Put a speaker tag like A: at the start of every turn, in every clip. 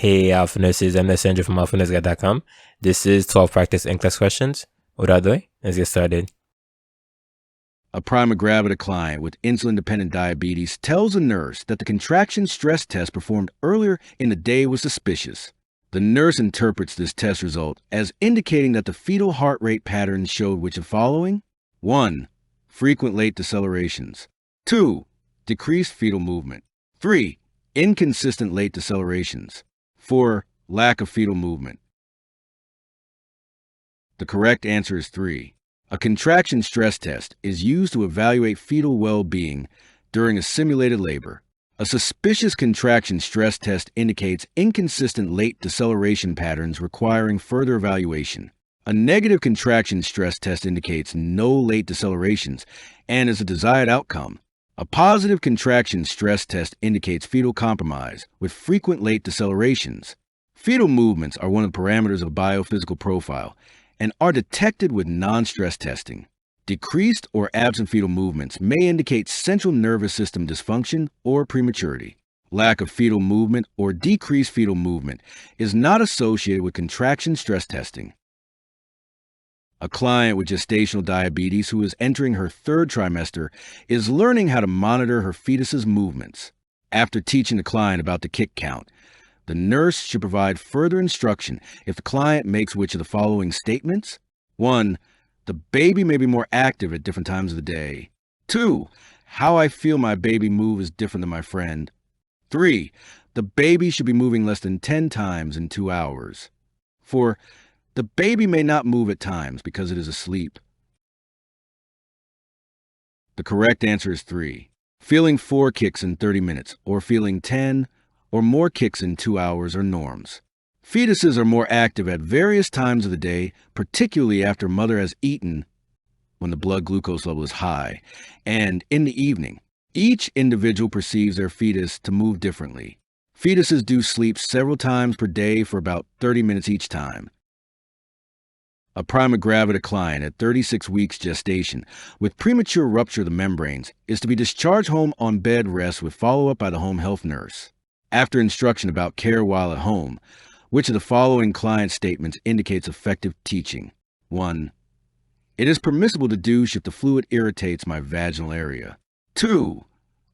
A: Hey, Alpha Nurses, I'm Licensure from alphanurseguide.com. This is 12 practice NCLEX questions. Without delay, let's get started.
B: A prima gravida client with insulin-dependent diabetes tells a nurse that the contraction stress test performed earlier in the day was suspicious. The nurse interprets this test result as indicating that the fetal heart rate pattern showed which of the following? 1. Frequent late decelerations. 2. Decreased fetal movement. 3. Inconsistent late decelerations. 4. Lack of fetal movement. The correct answer is 3. A contraction stress test is used to evaluate fetal well-being during a simulated labor. A suspicious contraction stress test indicates inconsistent late deceleration patterns requiring further evaluation. A negative contraction stress test indicates no late decelerations and is a desired outcome. A positive contraction stress test indicates fetal compromise with frequent late decelerations. Fetal movements are one of the parameters of biophysical profile and are detected with non-stress testing. Decreased or absent fetal movements may indicate central nervous system dysfunction or prematurity. Lack of fetal movement or decreased fetal movement is not associated with contraction stress testing. A client with gestational diabetes who is entering her 3rd trimester is learning how to monitor her fetus's movements. After teaching the client about the kick count, the nurse should provide further instruction if the client makes which of the following statements? 1. The baby may be more active at different times of the day. 2. How I feel my baby move is different than my friend. 3. The baby should be moving less than 10 times in 2 hours. 4. The baby may not move at times because it is asleep. The correct answer is 3. Feeling 4 kicks in 30 minutes or feeling 10 or more kicks in 2 hours are norms. Fetuses are more active at various times of the day, particularly after mother has eaten when the blood glucose level is high, and in the evening. Each individual perceives their fetus to move differently. Fetuses do sleep several times per day for about 30 minutes each time. A prima gravida client at 36 weeks gestation with premature rupture of the membranes is to be discharged home on bed rest with follow-up by the home health nurse. After instruction about care while at home, which of the following client statements indicates effective teaching? 1. It is permissible to douche if the fluid irritates my vaginal area. 2.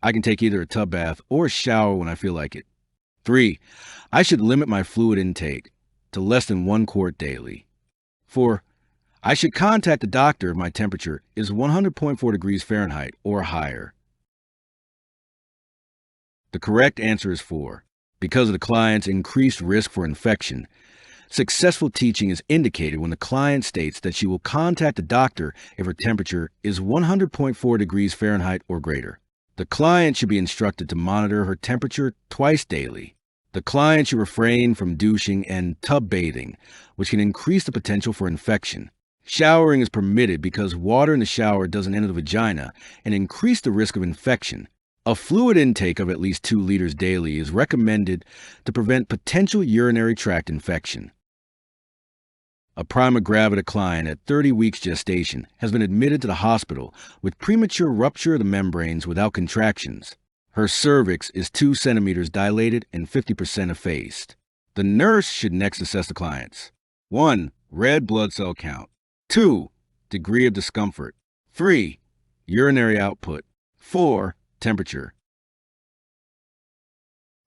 B: I can take either a tub bath or a shower when I feel like it. 3. I should limit my fluid intake to less than 1 quart daily. 4. I should contact the doctor if my temperature is 100.4 degrees Fahrenheit or higher. The correct answer is 4. Because of the client's increased risk for infection, successful teaching is indicated when the client states that she will contact the doctor if her temperature is 100.4 degrees Fahrenheit or greater. The client should be instructed to monitor her temperature twice daily. The client should refrain from douching and tub bathing, which can increase the potential for infection. Showering is permitted because water in the shower doesn't enter the vagina and increase the risk of infection. A fluid intake of at least 2 liters daily is recommended to prevent potential urinary tract infection. A prima gravida client at 30 weeks gestation has been admitted to the hospital with premature rupture of the membranes without contractions. Her cervix is 2 centimeters dilated and 50% effaced. The nurse should next assess the clients. 1. Red blood cell count. 2. Degree of discomfort. 3. Urinary output. 4. Temperature.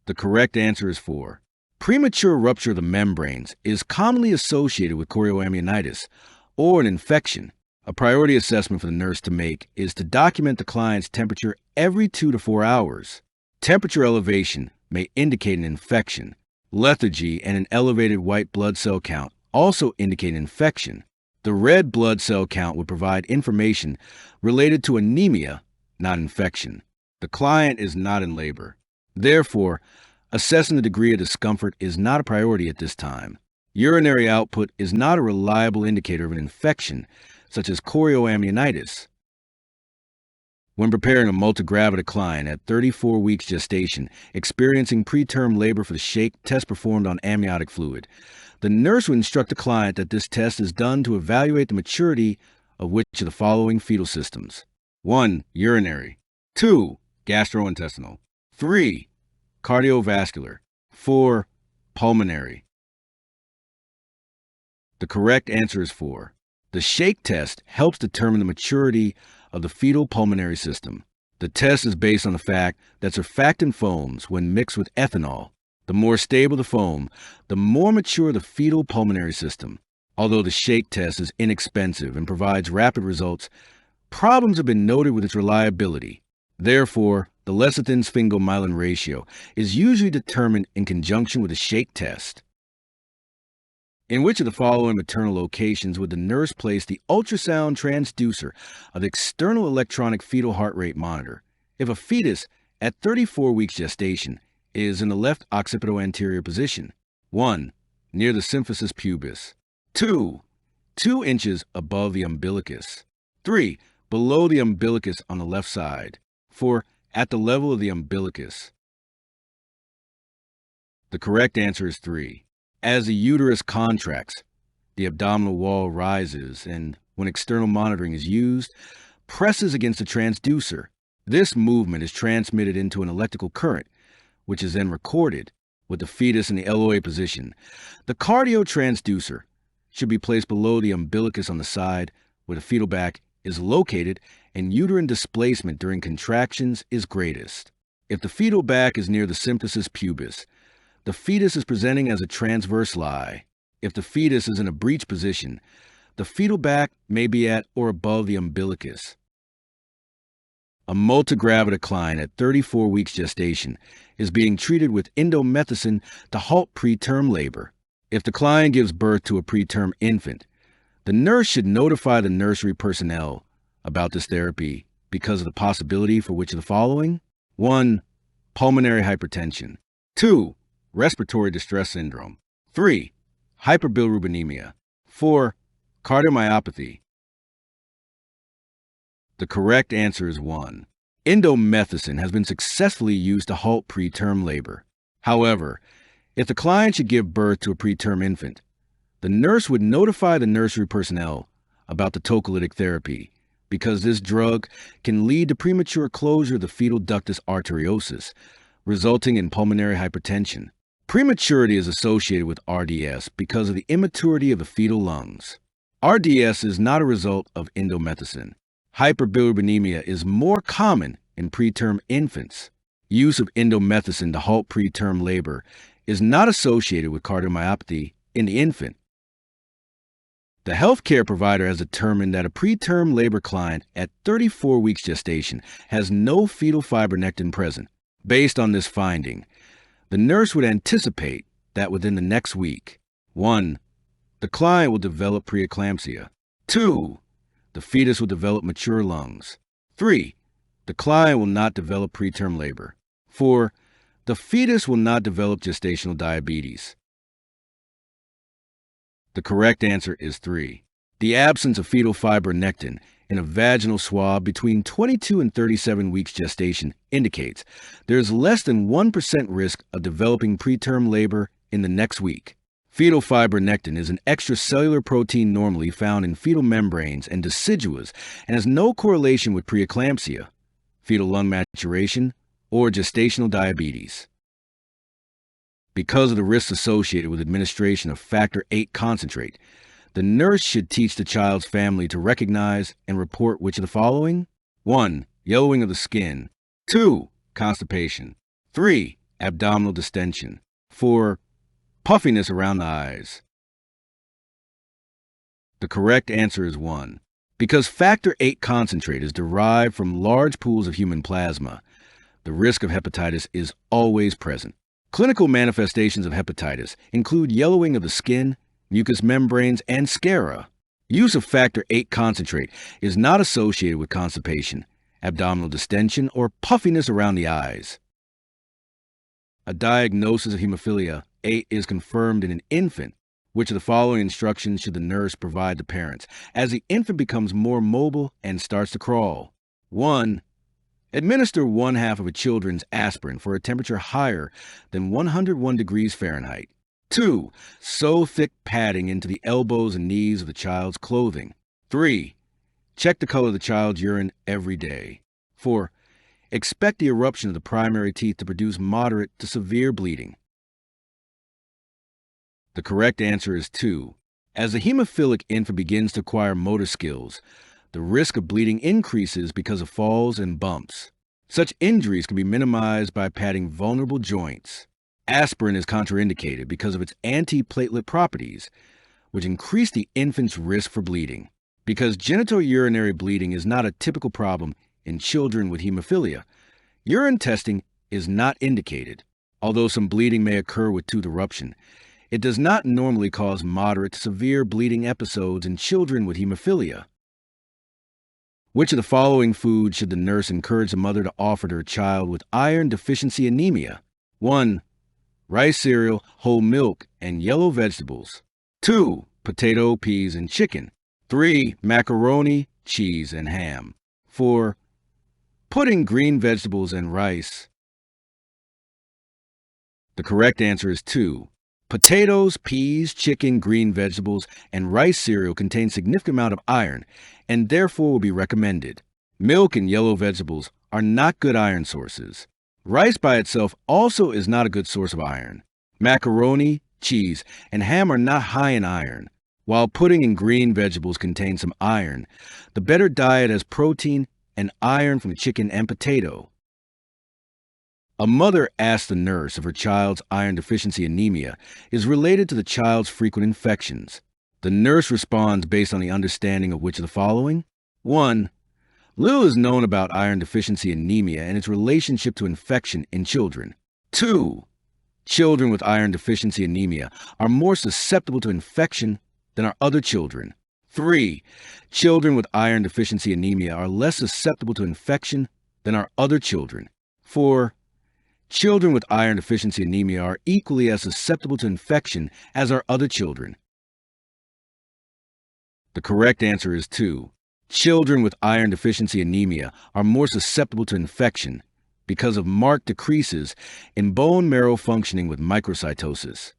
B: The correct answer is 4. Premature rupture of the membranes is commonly associated with chorioamnionitis or an infection. A priority assessment for the nurse to make is to document the client's temperature every 2 to 4 hours. Temperature elevation may indicate an infection. Lethargy and an elevated white blood cell count also indicate infection. The red blood cell count would provide information related to anemia, not infection. The client is not in labor. Therefore, assessing the degree of discomfort is not a priority at this time. Urinary output is not a reliable indicator of an infection, such as chorioamnionitis. When preparing a multigravida client at 34 weeks gestation, experiencing preterm labor for the shake test performed on amniotic fluid, the nurse would instruct the client that this test is done to evaluate the maturity of which of the following fetal systems? 1. Urinary. 2. Gastrointestinal. 3. Cardiovascular. 4. pulmonary. The correct answer is 4. The shake test helps determine the maturity of the fetal pulmonary system. The test is based on the fact that surfactant foams, when mixed with ethanol, the more stable the foam, the more mature the fetal pulmonary system. Although the shake test is inexpensive and provides rapid results, problems have been noted with its reliability. Therefore, the lecithin-sphingomyelin ratio is usually determined in conjunction with a shake test. In which of the following maternal locations would the nurse place the ultrasound transducer of the external electronic fetal heart rate monitor if a fetus at 34 weeks gestation is in the left occipital-anterior position? 1. Near the symphysis pubis. 2. 2 inches above the umbilicus. 3. Below the umbilicus on the left side. 4. At the level of the umbilicus. The correct answer is 3. As the uterus contracts, the abdominal wall rises and, when external monitoring is used, presses against the transducer. This movement is transmitted into an electrical current, which is then recorded with the fetus in the LOA position. The cardiotransducer should be placed below the umbilicus on the side where the fetal back is located and uterine displacement during contractions is greatest. If the fetal back is near the symphysis pubis, the fetus is presenting as a transverse lie. If the fetus is in a breech position, the fetal back may be at or above the umbilicus. A multigravida client at 34 weeks gestation is being treated with indomethacin to halt preterm labor. If the client gives birth to a preterm infant, the nurse should notify the nursery personnel about this therapy because of the possibility for which of the following? 1. Pulmonary hypertension. 2. Respiratory distress syndrome. 3. Hyperbilirubinemia. 4. Cardiomyopathy. The correct answer is 1. Indomethacin has been successfully used to halt preterm labor. However, if the client should give birth to a preterm infant, the nurse would notify the nursery personnel about the tocolytic therapy because this drug can lead to premature closure of the fetal ductus arteriosus, resulting in pulmonary hypertension. Prematurity is associated with RDS because of the immaturity of the fetal lungs. RDS is not a result of indomethacin. Hyperbilirubinemia is more common in preterm infants. Use of indomethacin to halt preterm labor is not associated with cardiomyopathy in the infant. The healthcare provider has determined that a preterm labor client at 34 weeks gestation has no fetal fibronectin present. Based on this finding, the nurse would anticipate that within the next week, 1. The client will develop preeclampsia. 2. The fetus will develop mature lungs. 3. The client will not develop preterm labor. 4. The fetus will not develop gestational diabetes. The correct answer is 3. The absence of fetal fibronectin in a vaginal swab between 22 and 37 weeks gestation indicates there is less than 1% risk of developing preterm labor in the next week. Fetal fibronectin is an extracellular protein normally found in fetal membranes and deciduous and has no correlation with preeclampsia, fetal lung maturation, or gestational diabetes. Because of the risks associated with administration of factor VIII concentrate, the nurse should teach the child's family to recognize and report which of the following? 1. Yellowing of the skin. 2. Constipation. 3. Abdominal distension. 4. Puffiness around the eyes. The correct answer is 1. Because factor VIII concentrate is derived from large pools of human plasma, the risk of hepatitis is always present. Clinical manifestations of hepatitis include yellowing of the skin, mucous membranes, and sclera. Use of factor VIII concentrate is not associated with constipation, abdominal distension, or puffiness around the eyes. A diagnosis of hemophilia A is confirmed in an infant. Which of the following instructions should the nurse provide to parents as the infant becomes more mobile and starts to crawl? 1. Administer 1/2 of a children's aspirin for a temperature higher than 101 degrees Fahrenheit. 2. Sew thick padding into the elbows and knees of the child's clothing. 3. Check the color of the child's urine every day. 4. Expect the eruption of the primary teeth to produce moderate to severe bleeding. The correct answer is 2. As the hemophilic infant begins to acquire motor skills, the risk of bleeding increases because of falls and bumps. Such injuries can be minimized by patting vulnerable joints. Aspirin is contraindicated because of its antiplatelet properties, which increase the infant's risk for bleeding. Because genitourinary bleeding is not a typical problem in children with hemophilia, urine testing is not indicated. Although some bleeding may occur with tooth eruption, it does not normally cause moderate to severe bleeding episodes in children with hemophilia. Which of the following foods should the nurse encourage the mother to offer to her child with iron deficiency anemia? 1. Rice cereal, whole milk, and yellow vegetables. 2. Potato, peas, and chicken. 3. Macaroni, cheese, and ham. 4. Pudding, green vegetables, and rice. The correct answer is 2. Potatoes, peas, chicken, green vegetables, and rice cereal contain significant amount of iron and therefore will be recommended. Milk and yellow vegetables are not good iron sources. Rice by itself also is not a good source of iron. Macaroni, cheese, and ham are not high in iron. While pudding and green vegetables contain some iron, the better diet has protein and iron from chicken and potato. A mother asked the nurse if her child's iron deficiency anemia is related to the child's frequent infections. The nurse responds based on the understanding of which of the following? 1. Little is known about iron deficiency anemia and its relationship to infection in children. 2. Children with iron deficiency anemia are more susceptible to infection than are other children. 3. Children with iron deficiency anemia are less susceptible to infection than are other children. 4. Children with iron deficiency anemia are equally as susceptible to infection as are other children. The correct answer is 2. Children with iron deficiency anemia are more susceptible to infection because of marked decreases in bone marrow functioning with microcytosis.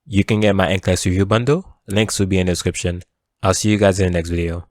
A: You can get my NCLEX review bundle. Links will be in the description. I'll see you guys in the next video.